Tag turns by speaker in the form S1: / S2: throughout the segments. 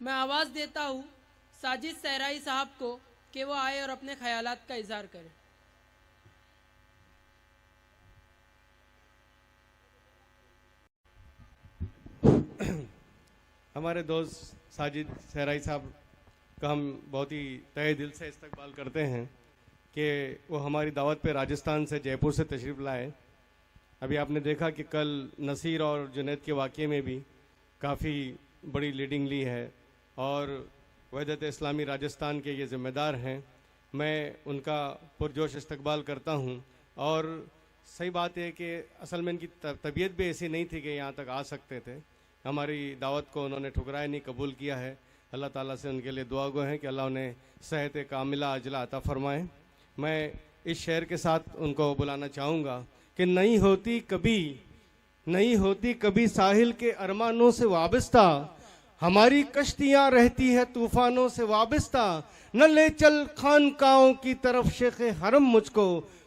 S1: मैं आवाज़ देता हूँ साजिद सहराई साहब को कि वो आए और अपने ख्यालात का इजहार करें।
S2: हमारे दोस्त साजिद सहराई साहब का हम बहुत ही तहे दिल से इस्तकबाल करते हैं कि वो हमारी दावत पे राजस्थान से जयपुर से तशरीफ़ लाए। अभी आपने देखा कि कल नसीर और जुनैद के वाक़े में भी काफ़ी बड़ी लीडिंग ली है और वहदत इस्लामी राजस्थान के ये ज़िम्मेदार हैं। मैं उनका पुरजोश इस्तकबाल करता हूँ और सही बात है कि असल में इनकी तबीयत भी ऐसी नहीं थी कि यहाँ तक आ सकते थे। हमारी दावत को उन्होंने ठुकराया नहीं, कबूल किया है। अल्लाह ताला से उनके लिए दुआ गो हैं कि अल्लाह उन्हें सेहत कामिला अजला अता फरमाए। मैं इस शेर के साथ उनको बुलाना चाहूँगा कि नहीं होती कभी साहिल के अरमानों से वाबस्ता, हमारी कश्तियाँ रहती है तूफानों से वाबस्ता, न ले चल खानकाओं की तरफ शेख हरम मुझको,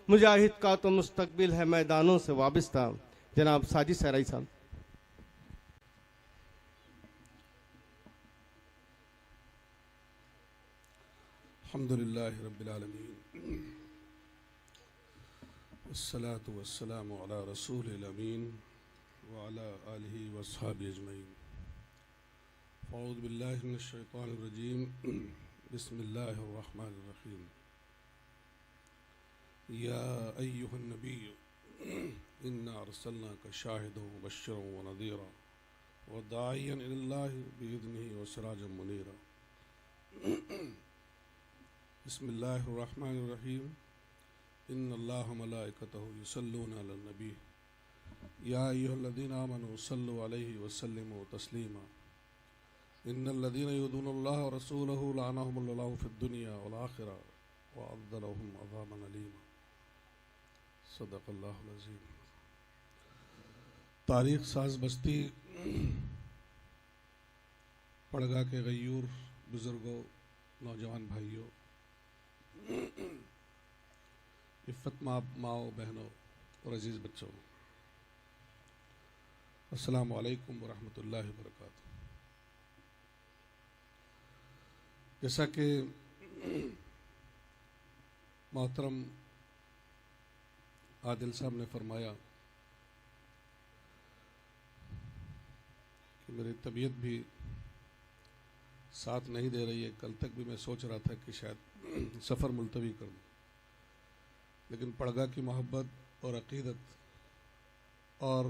S2: मुजाहिद का तो मुस्तकबिल है मैदानों से वाबस्ता। जनाब साजिद सहराई साहब।
S3: अल्हम्दुलिल्लाहि रब्बिल आलमीन वस्सलातु वस्सलामु अला रसूलिल अमीन व अला आलिहि व अस्हाबिहि अजमईन। अऊज़ु बिल्लाहि मिनश शैतानिर रजीम। बिस्मिल्लाहिर रहमानिर रहीम। या अय्युहन नबिय्यु इन्ना अर्सलनाका शाहिदन व मुबश्शिरन व नज़ीरा व दाइयन इलल्लाहि बिइज़निहि व सिराजन मुनीरा। बिस्मिल्लाहिर्रहमानिर्रहीम। इन्नल्लाह मलाइकतहु युसल्लूना अलन नबी या अय्युहल्लज़ीना आमनू सल्लु अलैहि व सल्लिमू तस्लीमा। इन्नल्लज़ीना युज़ूनुल्लाह व रसूलहु लअनहुमुल्लाहु फिद्दुनिया वल आखिरह व अअद्द लहुम अज़ाबन अलीमा। सदक़ल्लाहुल अज़ीम। तारीख़ साज बस्ती पड़गा के गयूर बुज़ुर्गों, नौजवान भाइयों, इफ़्फ़त माओ बहनों और अजीज़ बच्चों, अस्सलामु अलैकुम व रहमतुल्लाहि व बरकातुहू। जैसा कि मोहतरम आदिल साहब ने फरमाया कि मेरी तबीयत भी साथ नहीं दे रही है। कल तक भी मैं सोच रहा था कि शायद सफ़र मुलतवी कर दूँ, लेकिन पड़गा की मोहब्बत और अक़ीदत और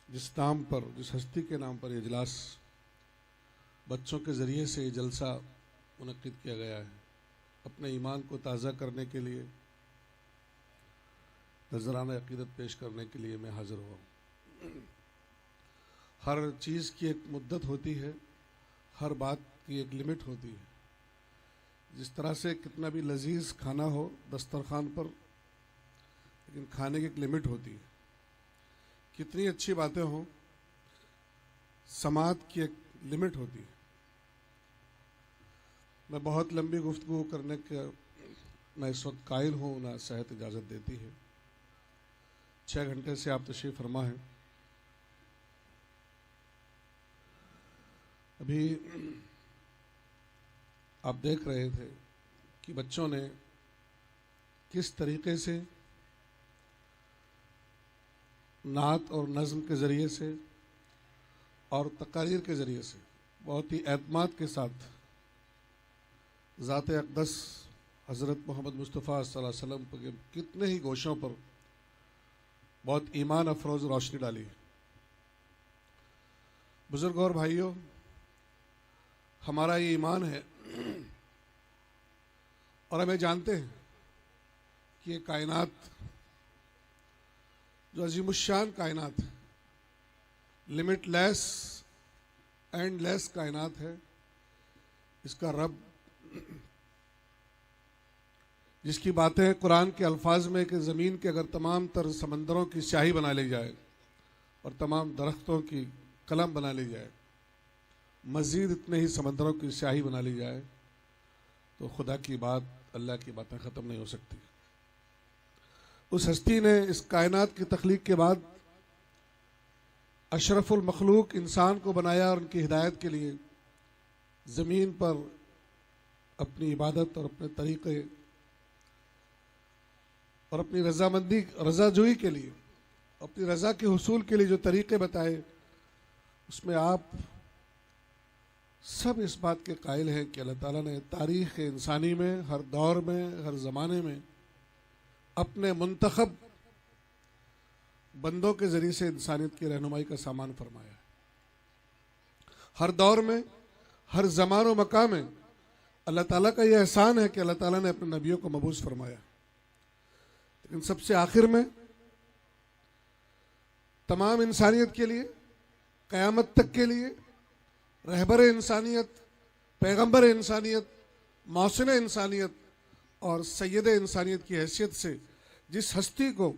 S3: जिस नाम पर, जिस हस्ती के नाम पर इजलास, बच्चों के ज़रिए से ये जलसा मुनक्किद किया गया है, अपने ईमान को ताज़ा करने के लिए, नजराना अक़ीदत पेश करने के लिए मैं हाज़िर हुआ हूँ। हर चीज़ की एक मुद्दत होती है, हर बात की एक लिमिट होती है। जिस तरह से कितना भी लजीज खाना हो दस्तरखान पर, लेकिन खाने की एक लिमिट होती है। कितनी अच्छी बातें हों, समात की एक लिमिट होती है। मैं बहुत लंबी गुफ्तगू करने का मैं इस वक्त कायल हूँ, ना सेहत इजाज़त देती है। 6 घंटे से आप तशरीफ़ फरमा हैं। अभी आप देख रहे थे कि बच्चों ने किस तरीके से नात और नज़्म के ज़रिए से और तकारीर के ज़रिए से बहुत ही एतमाद के साथ ज़ात अक़दस हज़रत मोहम्मद मुस्तफ़ा सल्लल्लाहु अलैहि वसल्लम के कितने ही गोशों पर बहुत ईमान अफरोज़ रोशनी डाली। बुज़ुर्गों और भाइयों, हमारा ये ईमान है और हमें जानते हैं कि ये कायनात जो अज़ीमुश्शान कायनात है, लिमिटलेस एंडलेस कायनात है, इसका रब जिसकी बातें कुरान के अल्फाज में कि ज़मीन के अगर तमाम तर समंदरों की स्याही बना ली जाए और तमाम दरख्तों की कलम बना ली जाए, मज़ीद इतने ही समंदरों की स्याही बना ली जाए, तो खुदा की बात, अल्लाह की बातें ख़त्म नहीं हो सकती। उस हस्ती ने इस कायनात की तख्लीक के बाद अशरफुल मखलूक इंसान को बनाया और उनकी हिदायत के लिए ज़मीन पर अपनी इबादत और अपने तरीक़े और अपनी रजामंदी रजाजोई के लिए, अपनी रजा के हुसूल के लिए जो तरीक़े बताए, उसमें आप सब इस बात के कायल हैं कि अल्लाह ताला ने तारीख़ इंसानी में हर दौर में, हर ज़माने में अपने मुंतखब बंदों के ज़रिए से इंसानियत की रहनुमाई का सामान फरमाया है। हर दौर में, हर ज़मान व मकाम में अल्लाह ताला का यह एहसान है कि अल्लाह ताला ने अपने नबियों को मबूस फरमाया। लेकिन सबसे आखिर में तमाम इंसानियत के लिए, क़यामत तक के लिए रहबर इंसानियत, पैगंबर इंसानियत, मौसिन इंसानियत और सैयद इंसानियत की हैसियत से जिस हस्ती को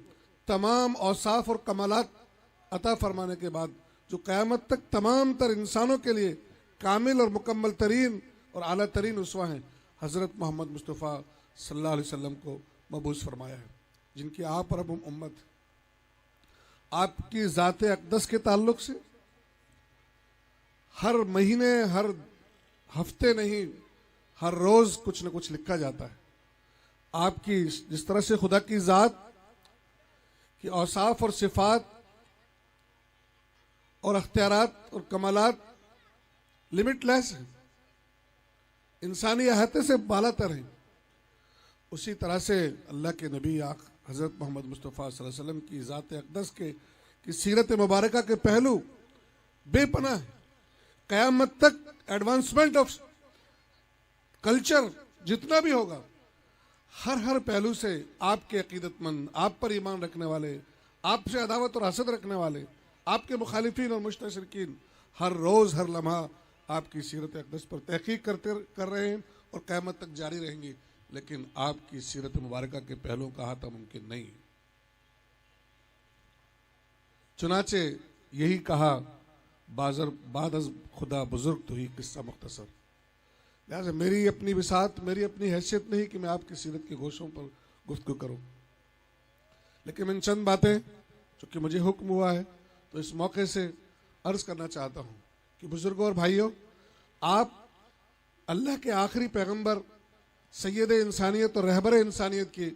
S3: तमाम औसाफ और कमालात अता फरमाने के बाद जो क़यामत तक तमाम तर इंसानों के लिए कामिल और मुकम्मल तरीन और आला तरीन उसवा हैं, हज़रत मोहम्मद मुस्तफ़ा सल्लल्लाहु अलैहि वसल्लम को मबूस फरमाया है, जिनकी आप और हम उम्मत आपकी ज़ात अक़दस के ताल्लुक़ से हर महीने, हर हफ्ते नहीं, हर रोज़ कुछ न कुछ लिखा जाता है। आपकी जिस तरह से खुदा की ज़ात कि औसाफ और सिफात और अख्तियारात और कमालात लिमिटलेस हैं, इंसानी अहाते से बालातर हैं, उसी तरह से अल्लाह के नबी हज़रत मोहम्मद मुस्तफ़ा सल्लल्लाहु अलैहि वसल्लम की ज़ात अक़दस की सीरत मुबारका के पहलू बेपनाह है। क़यामत तक एडवांसमेंट ऑफ कल्चर जितना भी होगा, हर पहलू से आपके अकीदतमंद, आप पर ईमान रखने वाले, आपसे अदावत और हसद रखने वाले, आपके मुखालिफिन और मुस्तशरिकीन हर रोज़ हर लम्हा आपकी सीरत अक़दस पर तहक़ीक़ कर रहे हैं और क़यामत तक जारी रहेंगी। लेकिन आपकी सीरत मुबारका के पहलुओं का अहाता मुमकिन नहीं। चुनाचे यही कहा बाद अज़ खुदा बुजुर्ग तो ही किस्सा मुख्तसर। लिहाजा मेरी अपनी विसात, मेरी अपनी हैसियत नहीं कि मैं आपकी सीरत के गोशों पर गुफ्तगू करूं, लेकिन इन चंद बातें चूँकि मुझे हुक्म हुआ है तो इस मौके से अर्ज़ करना चाहता हूं कि बुजुर्गों और भाइयों, आप अल्लाह के आखिरी पैगंबर, सैयद इंसानियत और रहबर इंसानियत की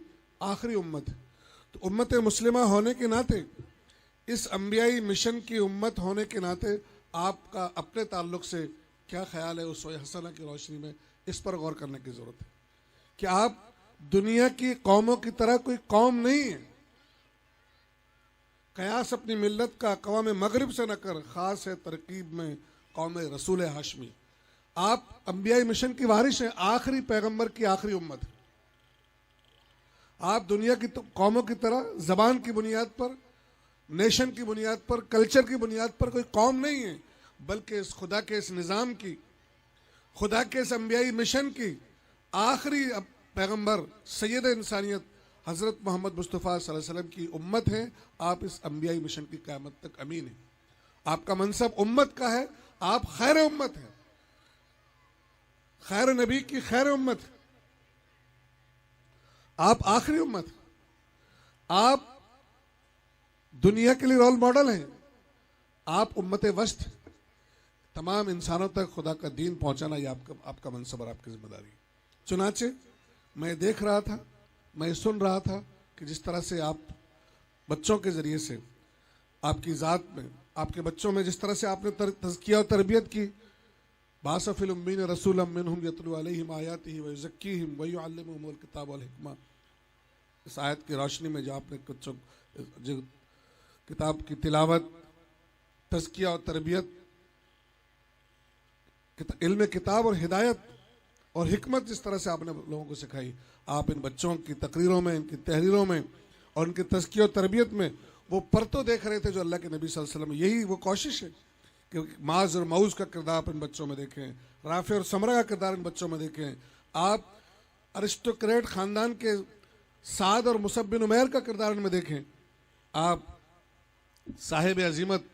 S3: आखिरी उम्मत है। तो उम्मत मुस्लिमा होने के नाते, इस अंबियाई मिशन की उम्मत होने के नाते आपका अपने ताल्लुक़ से क्या ख्याल है, उस हसना की रोशनी में इस पर गौर करने की ज़रूरत है कि आप दुनिया की कौमों की तरह कोई कौम नहीं है। कयास अपनी मिल्लत का अक़वाम मगरिब से न कर, ख़ास है तरकीब में कौम रसूल हाशमी। आप अंबियाई मिशन की वारिश हैं, आखिरी पैगंबर की आखिरी उम्मत है। आप दुनिया की कौमों की तरह ज़बान की बुनियाद पर, नेशन की बुनियाद पर, कल्चर की बुनियाद पर कोई कौम नहीं है, बल्कि इस खुदा के इस निज़ाम की, खुदा के इस अंबियाई मिशन की आखिरी पैगंबर सैयद इंसानियत हज़रत मोहम्मद मुस्तफ़ा सल्लल्लाहु अलैहि वसल्लम की उम्मत है। आप इस अंबियाई मिशन की क़यामत तक अमीन हैं। आपका मनसब उम्मत का है, आप खैर उम्मत हैं, खैर नबी की खैर उम्मत, आप आखिरी उम्मत, आप दुनिया के लिए रोल मॉडल हैं, आप उम्मत वस्त, तमाम इंसानों तक खुदा का दीन पहुंचाना ये आपका मनसब और आपकी जिम्मेदारी है। चुनाचे मैं देख रहा था, मैं सुन रहा था कि जिस तरह से आप बच्चों के ज़रिए से आपकी ज़ात में, आपके बच्चों में जिस तरह से आपने तज़किया और तरबियत की, बासफ़िल उम्मीन रसूलम मिनहुम यतलू अलैहिम आयातिही व युज़क्कीहिम व युअल्लिमुहुमुल किताब वल हिकमा। इस आयत की रोशनी में जो आपने बच्चों जो किताब की तिलावत, तज़किया और तरबियत, इल्म किताब और हिदायत और हिकमत जिस तरह से आपने लोगों को सिखाई, आप इन बच्चों की तकरीरों में, इनकी तहरीरों में और इनकी तज़किया और तरबियत में वो परतों देख रहे थे जो अल्लाह के नबी सल्लल्लाहु अलैहि वसल्लम। यही वो कोशिश है कि माज और मऊज का किरदार आप इन बच्चों में देखें, राफ़े और समरा का किरदार इन बच्चों में देखें, आप अरिस्टोक्रेट ख़ानदान के साद और मुसअब बिन उमैर का किरदार इनमें देखें, आप साहिब अज़ीमत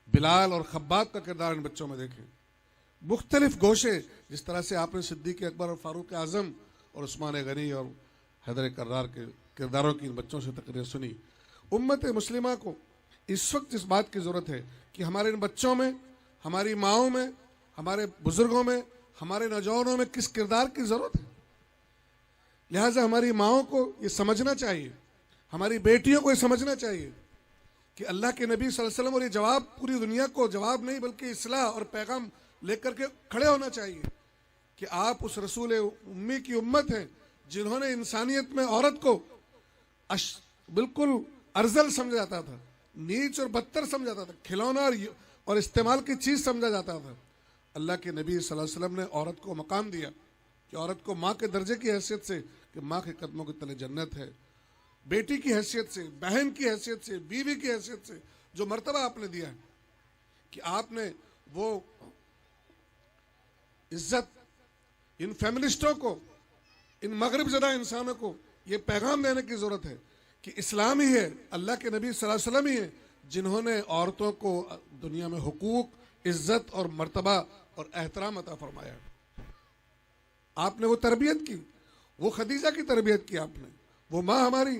S3: बिलाल और खब्बाब का किरदार इन बच्चों में देखें। मुख्तलिफ गोशे जिस तरह से आपने सिद्दीक़ अकबर और फ़ारूक आज़म और उस्मान गनी और हैदर कर्रार के किरदारों की इन बच्चों से तकरीर सुनी। उम्मत मुस्लिमा को इस वक्त इस बात की ज़रूरत है कि हमारे इन बच्चों में, हमारी माओं में, हमारे बुजुर्गों में, हमारे नौजवानों में किस किरदार की जरूरत है। लिहाजा हमारी माओं को ये समझना चाहिए, हमारी बेटियों को ये समझना चाहिए कि अल्लाह के नबी सल्लल्लाहु अलैहि वसल्लम, और ये जवाब पूरी दुनिया को जवाब नहीं बल्कि इस्लाह और पैगाम लेकर के खड़े होना चाहिए कि आप उस रसूल उम्मी की उम्मत हैं जिन्होंने इंसानियत में औरत को बिल्कुल अर्जल समझा जाता था, नीच और बदतर समझा जाता था, खिलौना और इस्तेमाल की चीज समझा जाता था। अल्लाह के नबी सल्लल्लाहु अलैहि वसल्लम ने औरत को मकाम दिया कि औरत को माँ के दर्जे की हैसियत से, कि माँ के कदमों के तले जन्नत है, बेटी की हैसियत से, बहन की हैसियत से, बीवी की हैसियत से जो मर्तबा आपने दिया है, कि आपने वो इज्जत इन फेमिनिस्टों को, इन मगरिब ज़दा इंसानों को ये पैगाम देने की जरूरत है कि इस्लाम ही है, अल्लाह के नबी सल्लल्लाहु अलैहि वसल्लम ही है जिन्होंने औरतों को दुनिया में हुकूक, इज्जत और मर्तबा और एहतराम अता फरमाया। आपने वो तरबियत की, वो खदीजा की तरबियत की आपने, वो माँ हमारी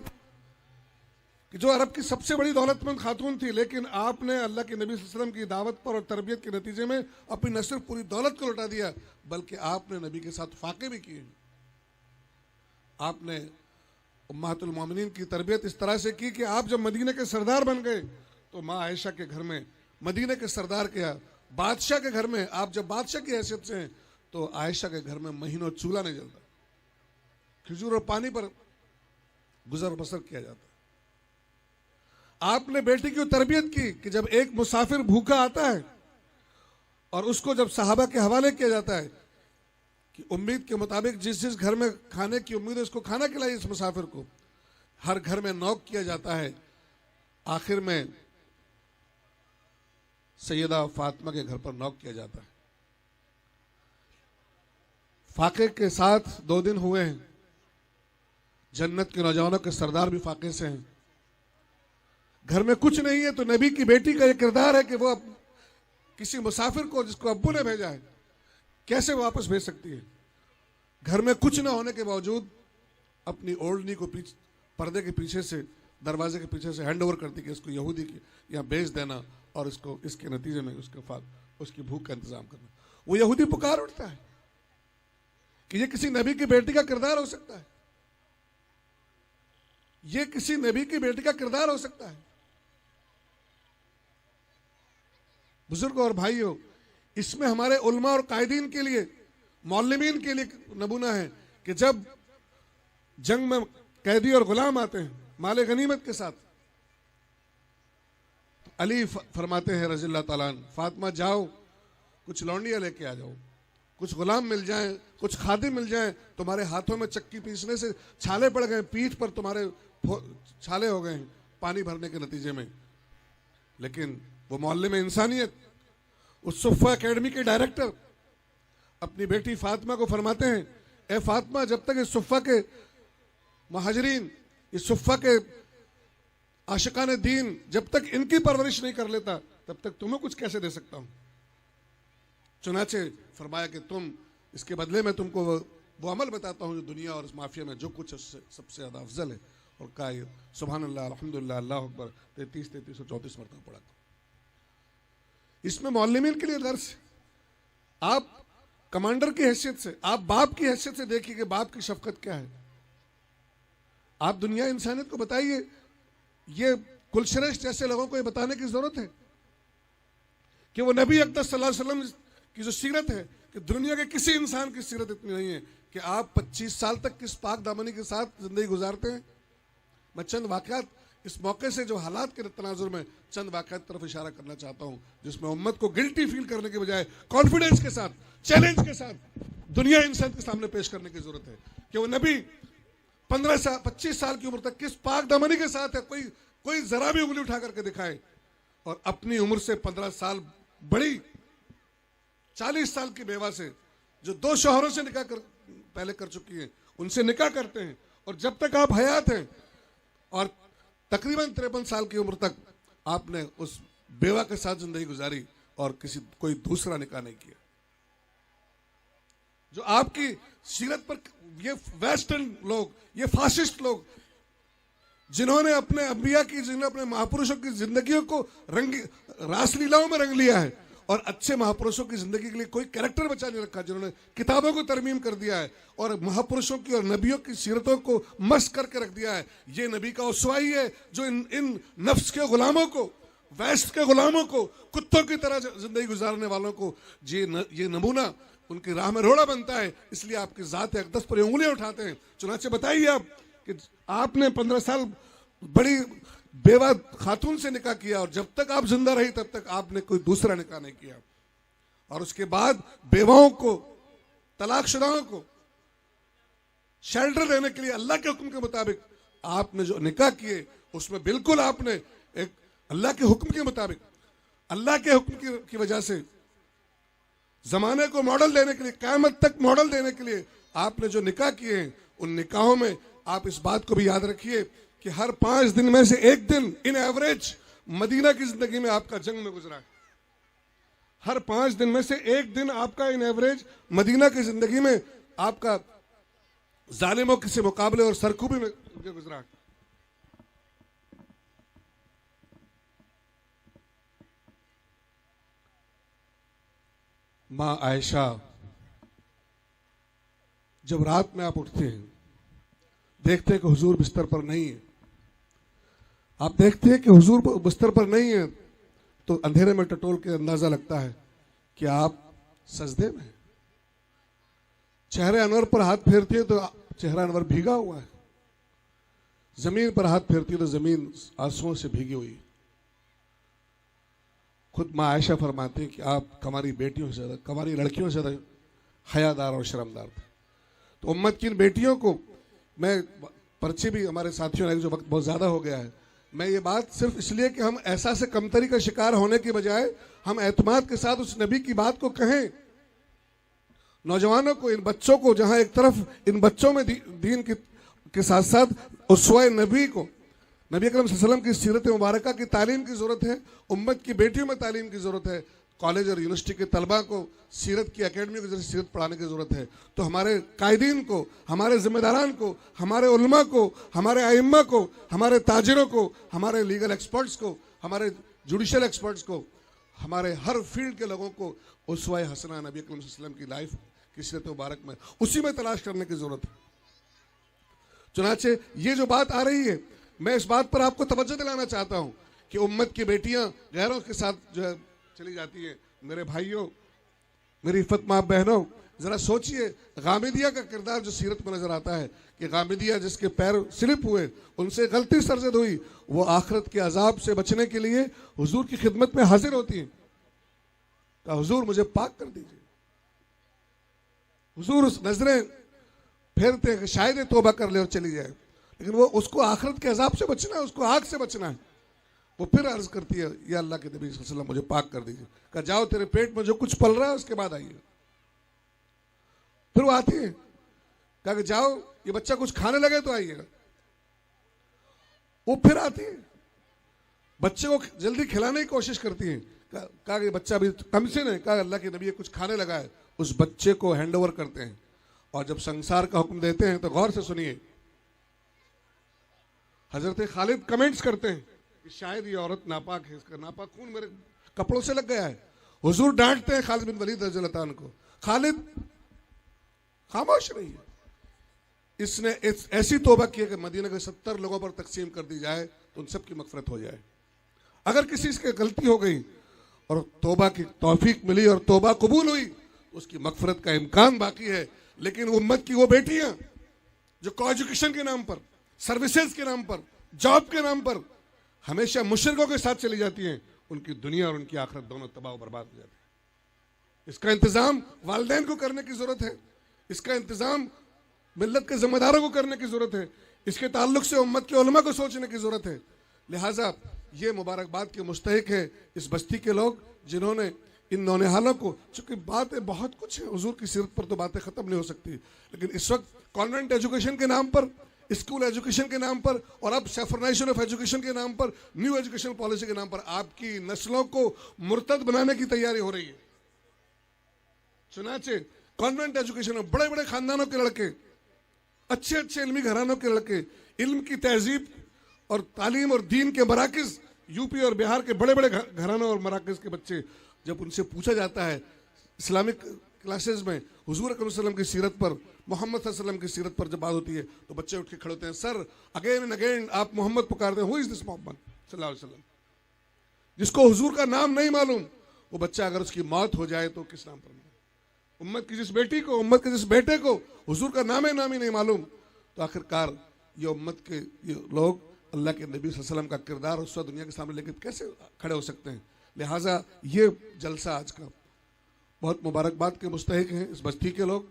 S3: कि जो अरब की सबसे बड़ी दौलतमंद खातून थी, लेकिन आपने अल्लाह के नबी सल्लल्लाहु अलैहि वसल्लम की दावत पर और तरबियत के नतीजे में अपनी न सिर्फ पूरी दौलत को लौटा दिया बल्कि आपने नबी के साथ फाके भी किए। आपने उम्महातुल मोमिनीन की तरबियत इस तरह से की कि आप जब मदीने के सरदार बन गए तो माँ आयशा के घर में, मदीने के सरदार के बादशाह के घर में, आप जब बादशाह की हैसियत से हैं तो आयशा के घर में महीनों चूल्हा नहीं जलता, खजूर और पानी पर गुजर बसर किया जाता। आपने बेटी की तरबियत की कि जब एक मुसाफिर भूखा आता है और उसको जब सहाबा के हवाले किया जाता है कि उम्मीद के मुताबिक जिस जिस घर में खाने की उम्मीद है उसको खाना खिलाइए इस मुसाफिर को, हर घर में नॉक किया जाता है। आखिर में सैयदा फातिमा के घर पर नॉक किया जाता है। फाके के साथ 2 दिन हुए हैं, जन्नत के नौजवानों के सरदार भी फाके से हैं, घर में कुछ नहीं है तो नबी की बेटी का यह किरदार है कि वो किसी मुसाफिर को जिसको अब्बू ने भेजा है कैसे वापस भेज सकती है। घर में कुछ ना होने के बावजूद अपनी ओढ़नी को पर्दे के पीछे से, दरवाजे के पीछे से हैंड ओवर करती कि इसको यहूदी की यहाँ भेज देना और इसको इसके नतीजे में उसकी भूख का इंतजाम करना। वो यहूदी पुकार उठता है कि ये किसी नबी की बेटी का किरदार हो सकता है, ये किसी नबी की बेटी का किरदार हो सकता है। बुजुर्गों और भाइयों, इसमें हमारे उलमा और कायदीन के लिए, मौलमीन के लिए नमूना है कि जब जंग में कैदी और गुलाम आते हैं माले गनीमत के साथ, तो अली फरमाते हैं रज़ियल्लाहु ताला अन्हु, फातिमा जाओ कुछ लौंडियां लेके आ जाओ, कुछ गुलाम मिल जाएं, कुछ खादिम मिल जाएं, तुम्हारे हाथों में चक्की पीसने से छाले पड़ गए, पीठ पर तुम्हारे छाले हो गए पानी भरने के नतीजे में। लेकिन वो मोहल्ले में इंसानियत, उस सुफ़ा एकेडमी के डायरेक्टर अपनी बेटी फातिमा को फरमाते हैं, ए फातिमा, जब तक इस सुफ़ा के महाजरीन, इस सुफ़ा के आशिकाने दीन, जब तक इनकी परवरिश नहीं कर लेता तब तक तुम्हें कुछ कैसे दे सकता हूं। चुनाचे फरमाया कि तुम इसके बदले में तुमको वो अमल बताता हूं जो दुनिया और इस माफिया में जो कुछ उससे सबसे ज्यादा अफजल है। और कहा सुभान अल्लाह, अल्हम्दुलिल्लाह, अल्लाह अकबर 33-34 मरतबा पढ़ा। इसमें मौलमीन के लिए दर्स, आप कमांडर की हैसियत से, आप बाप की हैसियत से देखिए कि बाप की शफकत क्या है। आप दुनिया इंसानियत को बताइए, ये कुलश्रेष्ठ जैसे लोगों को ये बताने की जरूरत है कि वो नबी अक़दस सल्लल्लाहु अलैहि वसल्लम की जो सीरत है कि दुनिया के किसी इंसान की सीरत इतनी नहीं है कि आप 25 साल तक किस पाक दामनी के साथ जिंदगी गुजारते हैं। मैं चंद वाक़यात इस मौके से, जो हालात के तनाजुर में, चंद वाक़यात तरफ इशारा करना चाहता हूं जिसमें उम्मत को गिल्टी फील करने के बजाय कॉन्फिडेंस के साथ, चैलेंज के साथ दुनिया इंसान के सामने पेश करने की जरूरत है कि वो नबी 25 साल की उम्र तक किस पाक दामनी के साथ है। कोई जरा भी उंगली उठा करके दिखाए और अपनी उम्र से 15 साल बड़ी 40 साल की बेवा से, जो 2 शौहरों से निकाह पहले कर चुकी है, उनसे निकाह करते हैं। और जब तक आप हयात हैं और तकरीबन 53 साल की उम्र तक आपने उस बेवा के साथ जिंदगी गुजारी और कोई दूसरा निकाह नहीं किया। जो आपकी सीरत पर ये वेस्टर्न लोग, ये फासिस्ट लोग जिन्होंने अपने अंबिया की, जिन्होंने अपने महापुरुषों की जिंदगियों को रासलीलाओं में रंग लिया है, और अच्छे महापुरुषों की जिंदगी के लिए कोई कैरेक्टर बचा नहीं रखा, जिन्होंने किताबों को तरमीम कर दिया है और महापुरुषों की और नबियों की सीरतों को मस्त करके रख दिया है। ये नबी का उसवाई है जो इन नफ्स के गुलामों को, वेस्ट के गुलामों को, कुत्तों की तरह जिंदगी गुजारने वालों को ये नमूना उनकी राह में रोड़ा बनता है। इसलिए आपकी जात अक़दस पर उंगलियां उठाते हैं। चुनाचे बताइए आप कि आपने 15 साल बड़ी बेवा खातून से निकाह किया और जब तक आप जिंदा रही तब तक आपने कोई दूसरा निकाह नहीं किया, और उसके बाद बेवाओं को, तलाकशुदाओं को शेल्टर देने के लिए अल्लाह के हुक्म के मुताबिक आपने जो निकाह किए उसमें बिल्कुल आपने एक अल्लाह के हुक्म के मुताबिक, अल्लाह के हुक्म की वजह से जमाने को मॉडल देने के लिए, क़यामत तक मॉडल देने के लिए आपने जो निकाह किए हैं, उन निकाहों में आप इस बात को भी याद रखिए कि हर 5 दिन में से एक दिन इन एवरेज मदीना की जिंदगी में आपका जंग में गुजरा है। हर 5 दिन में से एक दिन आपका इन एवरेज मदीना की जिंदगी में आपका जालिमों के मुकाबले और सरकूबी में गुजरा है। मां आयशा, जब रात में आप उठते हैं, देखते हैं कि हुजूर बिस्तर पर नहीं है, आप देखते हैं कि हुजूर बिस्तर पर नहीं है, तो अंधेरे में टटोल के अंदाजा लगता है कि आप सजदे में। चेहरे अनवर पर हाथ फेरती है तो चेहरा अनवर भीगा हुआ है, जमीन पर हाथ फेरती है तो जमीन आंसुओं से भीगी हुई है। खुद मां आयशा फरमाते हैं कि आप हमारी बेटियों से ज्यादा, हमारी लड़कियों से ज्यादा हयादार और शर्मदार थे। तो उम्मत की इन बेटियों को मैं, पर्ची भी हमारे साथियों ने, जो वक्त बहुत ज्यादा हो गया है, मैं ये बात सिर्फ इसलिए कि हम एहसास कमतरी का शिकार होने की बजाय हम एतमाद के साथ उस नबी की बात को कहें। नौजवानों को, इन बच्चों को, जहां एक तरफ इन बच्चों में दीन के साथ साथ उसवा नबी को, नबी अकरम सल्लल्लाहु अलैहि वसल्लम की सीरत मुबारका की तालीम की जरूरत है, उम्मत की बेटियों में तालीम की जरूरत है, कॉलेज और यूनिवर्सिटी के तलबा को सीरत की अकेडमी की जरिए सीरत पढ़ाने की जरूरत है। तो हमारे कायदीन को, हमारे जिम्मेदारान को, हमारे उलमा को, हमारे आइम्मा को, हमारे ताजिरों को, हमारे लीगल एक्सपर्ट्स को, हमारे जुडिशियल एक्सपर्ट्स को, हमारे हर फील्ड के लोगों को उसवा हसना नबी अकरम सल्लल्लाहु अलैहि वसल्लम की लाइफ की सीरत मुबारक में, उसी में तलाश करने की जरूरत है। चुनाचे ये जो बात आ रही है, मैं इस बात पर आपको तवज्जो दिलाना चाहता हूं कि उम्मत की बेटियां गैरों के साथ जो है चली जाती है। मेरे भाइयों, मेरी इफ़्फ़त मां बहनों, जरा सोचिए गामिदिया का किरदार जो सीरत में नजर आता है कि गामिदिया जिसके पैर स्लिप हुए, उनसे गलती सरजद हुई, वो आखिरत के अजाब से बचने के लिए हुजूर की खिदमत में हाजिर होती है। कहा हुजूर मुझे पाक कर दीजिए। हुजूर उस नजरें फेरते हैं कि शायद ये तौबा कर ले और चली जाए, लेकिन वो, उसको आखिरत के अजाब से बचना है, उसको आग से बचना है। वो फिर अर्ज करती है, या अल्लाह के नबी सल्लल्लाहु अलैहि वसल्लम मुझे पाक कर दीजिए। कहा जाओ तेरे पेट में जो कुछ पल रहा है उसके बाद आइए। फिर वो आती है, कहा कि जाओ ये बच्चा कुछ खाने लगे तो आइएगा। वो फिर आती है, बच्चे को जल्दी खिलाने की कोशिश करती है। कहा कि बच्चा अभी कमसिन है। कहा अल्लाह के नबी कुछ खाने लगा है। उस बच्चे को हैंड ओवर करते हैं और जब संसार का हुक्म देते हैं तो गौर से सुनिए, हजरत खालिद कमेंट्स करते हैं कि शायद ये औरत नापाक है, इसका नापाक खून मेरे कपड़ों से लग गया है। हुजूर डांटते हैं खालिद बिन वलीद रज़ियल्लाहु अन्हु को, खालिद खामोश रही है। इसने ऐसी तौबा की है कि मदीना के 70 लोगों पर तकसीम कर दी जाए तो उन सब की मगफरत हो जाए। अगर किसी से गलती हो गई और तौबा की तौफीक मिली और तौबा कबूल हुई, उसकी मगफरत का इम्कान बाकी है। लेकिन उम्मत की वो बेटियां जो को एजुकेशन के नाम पर, सर्विसेज के नाम पर, जॉब के नाम पर हमेशा मुशरिकों के साथ चली जाती हैं, उनकी दुनिया और उनकी आखिरत दोनों तबाह और बर्बाद हो जाती है। इसका इंतजाम वालिदैन को करने की जरूरत है, इसका इंतजाम मिल्लत के जिम्मेदारों को करने की जरूरत है, इसके ताल्लुक से उम्मत के उलमा को सोचने की जरूरत है। लिहाजा ये मुबारकबाद के मुस्तहिक है इस बस्ती के लोग जिन्होंने इन नौनिहालों को, चूंकि बातें बहुत कुछ है, हुजूर की सीरत पर तो बातें खत्म नहीं हो सकती, लेकिन इस वक्त कॉन्वेंट एजुकेशन के नाम पर, स्कूल एजुकेशन के नाम पर और अब सेफरनाइजेशन ऑफ एजुकेशन के नाम पर, न्यू एजुकेशन पॉलिसी के नाम पर आपकी नस्लों को मुर्तद बनाने की तैयारी हो रही है। चुनाचे कॉन्वेंट एजुकेशन में बड़े बड़े खानदानों के लड़के, अच्छे अच्छे इल्मी घरानों के लड़के, इल्म की तहजीब और तालीम और दीन के मराकज़ यूपी और बिहार के बड़े बड़े घरानों और मराकज़ के बच्चे, जब उनसे पूछा जाता है इस्लामिक क्लासेस में हुजूर अकरम सल्लल्लाहु अलैहि वसल्लम की सीरत पर, मोहम्मद सल्लल्लाहु अलैहि वसल्लम की सीरत पर जब बात होती है तो बच्चे उठ के खड़े होते हैं, सर अगेन एंड अगेन आप मोहम्मद पुकारते हैं, हु इज दिस मोहम्मद सल्लल्लाहु अलैहि वसल्लम? जिसको हुजूर का नाम नहीं मालूम, वो बच्चा अगर उसकी मौत हो जाए तो किस नाम पर मरे? उम्मत की जिस बेटी को, उम्मत के जिस बेटे को हुजूर का नाम ही नहीं मालूम, तो आखिरकार ये उम्मत के ये लोग अल्लाह के नबी सल्लल्लाहु अलैहि वसल्लम का किरदार उसका दुनिया के सामने लेकर कैसे खड़े हो सकते हैं? लिहाजा ये जलसा आज का बहुत मुबारकबाद के मुस्तहिक हैं इस बस्ती के लोग,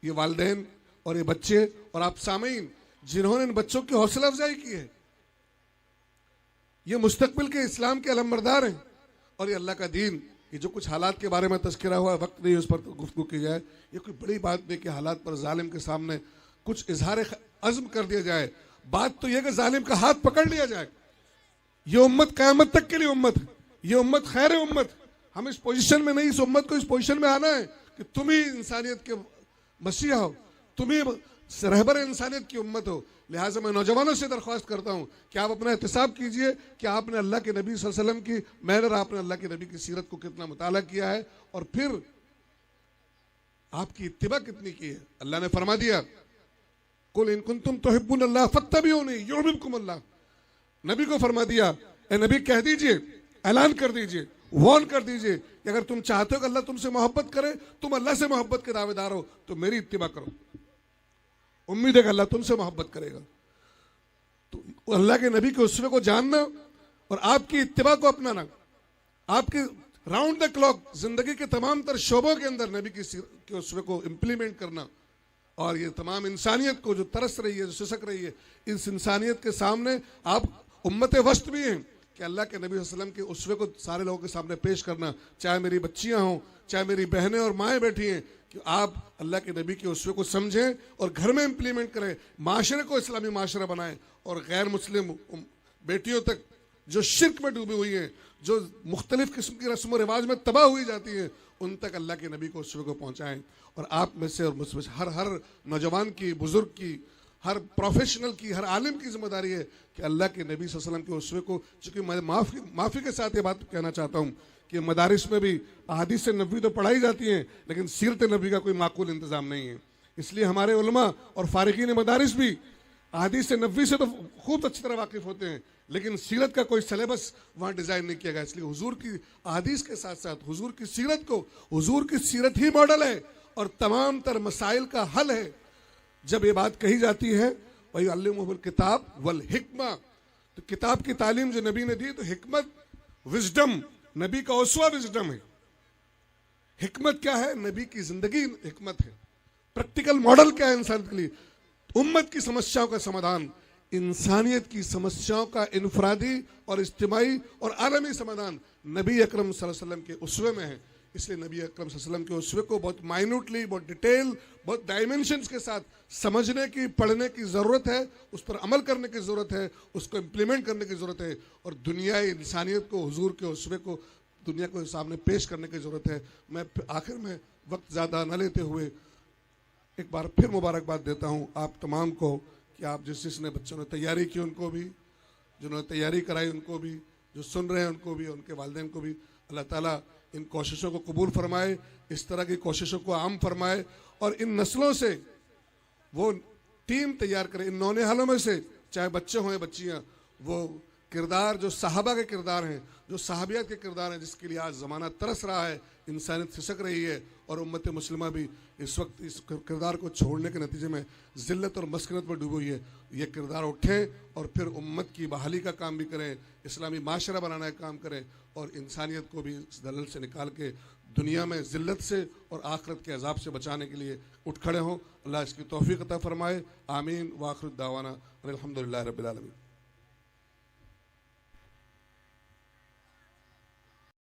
S3: ये वालिदैन और ये बच्चे और आप सामीन जिन्होंने इन बच्चों की हौसला अफजाई की है। ये मुस्तकबिल के इस्लाम के अलमबरदार हैं और ये अल्लाह का दीन, ये जो कुछ हालात के बारे में तज़किरा हुआ, वक्त नहीं उस पर तो गुफ्तगू की जाए, ये कोई बड़ी बात नहीं कि हालात पर जालिम के सामने कुछ इजहार अज़्म कर दिया जाए। बात तो यह कि जालिम का हाथ पकड़ लिया जाए। ये उम्मत क़यामत तक के लिए उम्मत है, ये उम्मत खैर उम्मत। हम इस पोजीशन में नहीं, इस उम्मत को इस पोजीशन में आना है कि तुम ही इंसानियत के मसीहा हो, तुम ही रहबर इंसानियत की उम्मत हो। लिहाजा मैं नौजवानों से दरख्वास्त करता हूँ कि आप अपना एहतिसाब कीजिए कि आपने अल्लाह के नबी सल्लल्लाहु अलैहि वसल्लम की मैनर, आपने अल्लाह के नबी की सीरत को कितना मुताला किया है और फिर आपकी इत्तिबा कितनी की है। अल्लाह ने फरमा दिया, कुल इन कुंतुम तुहिब्बुनल्लाह फत्तबिऊनी युहिब्बुकुमुल्लाह। नबी को फरमा दिया, ए नबी कह दीजिए, ऐलान कर दीजिए, वार्न कर दीजिए कि अगर तुम चाहते हो कि अल्लाह तुमसे मोहब्बत करे, तुम अल्लाह से मोहब्बत के दावेदार हो, तो मेरी इत्तिबा करो। उम्मीद है कि अल्लाह तुमसे मोहब्बत करेगा। तो अल्लाह के नबी के उसवे को जानना और आपकी इत्तिबा को अपनाना, आपके राउंड द क्लॉक जिंदगी के तमाम तर शोबों के अंदर नबी के उसवे को इम्प्लीमेंट करना, और ये तमाम इंसानियत को जो तरस रही है, जो सिसक रही है, इस इंसानियत के सामने आप उम्मत वस्त भी हैं कि अल्लाह के नबी सल्लल्लाहु अलैहि वसल्लम के उसवे को सारे लोगों के सामने पेश करना, चाहे मेरी बच्चियां हों, चाहे मेरी बहनें और माएँ बैठी हैं, कि आप अल्लाह के नबी के उसवे को समझें और घर में इम्प्लीमेंट करें, माशरे को इस्लामी माशरा बनाएं और गैर मुस्लिम बेटियों तक जो शिर्क में डूबी हुई हैं, जो मुख्तलिफ किस्म की रस्म व रिवाज में तबाह हुई जाती हैं, उन तक अल्लाह के नबी को उसवे को पहुँचाएँ। और आप में से और मुझ हर नौजवान की, बुजुर्ग की, हर प्रोफेशनल की, हर आलिम की जिम्मेदारी है कि अल्लाह के नबी सल्लल्लाहु अलैहि वसल्लम के उसवे को, चूँकि मैं माफ़ी के साथ ये बात कहना चाहता हूँ कि मदारिस में भी अहादीस नबवी तो पढ़ाई जाती हैं, लेकिन सीरत नबी का कोई माकूल इंतज़ाम नहीं है। इसलिए हमारे उलमा और फारिकीन मदारिस भी अहादीस नबवी से तो खूब अच्छी तरह वाकिफ़ होते हैं, लेकिन सीरत का कोई सिलेबस वहाँ डिज़ाइन नहीं किया गया। इसलिए हुजूर की अहादीस के साथ साथ हुजूर की सीरत को, हुजूर की सीरत ही मॉडल है और तमाम तर मसाइल का हल है। जब ये बात कही जाती है वही अल्लिमुहुल किताब वल हिकमा, तो किताब की तालीम जो नबी ने दी, तो हिकमत, विजडम, नबी का उसवा विजडम है। हिकमत क्या है? नबी की जिंदगी हिकमत है। प्रैक्टिकल मॉडल क्या है इंसान के लिए? उम्मत की समस्याओं का समाधान, इंसानियत की समस्याओं का इनफरादी और इज्तिमाई और आलमी समाधान नबी अकरम सल्लल्लाहु अलैहि वसल्लम के उसवे में है। इसलिए नबी अकरम सल्लल्लाहु अलैहि वसल्लम के उसवे को बहुत माइन्यूटली, बहुत डिटेल, बहुत डायमेंशंस के साथ समझने की, पढ़ने की ज़रूरत है, उस पर अमल करने की ज़रूरत है, उसको इम्प्लीमेंट करने की ज़रूरत है और दुनिया इंसानियत को, हुजूर के उसवे को दुनिया को सामने पेश करने की ज़रूरत है। मैं आखिर में वक्त ज़्यादा न लेते हुए एक बार फिर मुबारकबाद देता हूँ आप तमाम को कि आप जिसने बच्चों ने तैयारी की उनको भी, जिन्होंने तैयारी कराई उनको भी, जो सुन रहे हैं उनको भी, उनके वालिदैन को भी अल्लाह ताला इन कोशिशों को कबूल फरमाए, इस तरह की कोशिशों को आम फरमाए और इन नस्लों से वो टीम तैयार करे, इन नौनिहालों में से चाहे बच्चे हों या बच्चियाँ, वो किरदार जो सहाबा के किरदार हैं, जो सहाबियात के किरदार हैं, जिसके लिए आज ज़माना तरस रहा है, इंसानियत खिसक रही है और उम्मत मुस्लिमा भी इस वक्त इस किरदार को छोड़ने के नतीजे में ज़िल्लत और मस्कनत में डूबी हुई है। ये किरदार उठें और फिर उम्मत की बहाली का काम भी करें, इस्लामी माशरा बनाने का काम करें और इंसानियत को भी इस दलदल से निकाल के दुनिया में ज़िल्लत से और आखिरत के अजाब से बचाने के लिए उठ खड़े हों। अल्लाह इसकी तौफीक अता फरमाए। आमीन। व आखिर दावाना अल्हम्दुलिल्लाह रब्बिल आलमीन।